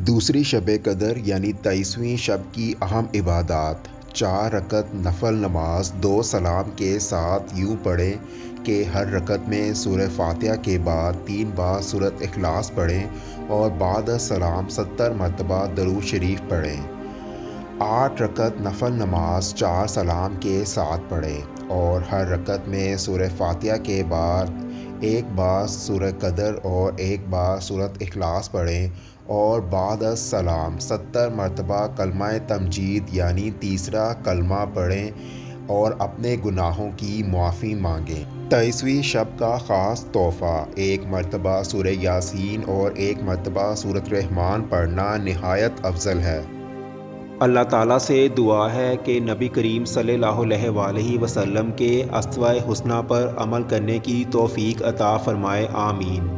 دوسری شب قدر یعنی 23ویں شب کی اہم عبادات: 4 رکعت نفل نماز 2 سلام کے ساتھ یوں پڑھیں کہ ہر رکعت میں سورہ فاتحہ کے بعد 3 بار سورۃ اخلاص پڑھیں اور بعد السلام 70 مرتبہ درود شریف پڑھیں۔ 8 رکعت نفل نماز 4 سلام کے ساتھ پڑھیں اور ہر رکعت میں سورہ فاتحہ کے بعد 1 بار سورہ قدر اور 1 بار سورۃ اخلاص پڑھیں اور بعد السلام 70 مرتبہ کلمہ تمجید یعنی تیسرا کلمہ پڑھیں اور اپنے گناہوں کی معافی مانگیں۔ 23ویں شب کا خاص تحفہ: 1 مرتبہ سورہ یاسین اور 1 مرتبہ سورۃ الرحمن پڑھنا نہایت افضل ہے۔ اللہ تعالیٰ سے دعا ہے کہ نبی کریم صلی اللہ علیہ وآلہ وسلم کے اسوۂ حسنہ پر عمل کرنے کی توفیق عطا فرمائے، آمین۔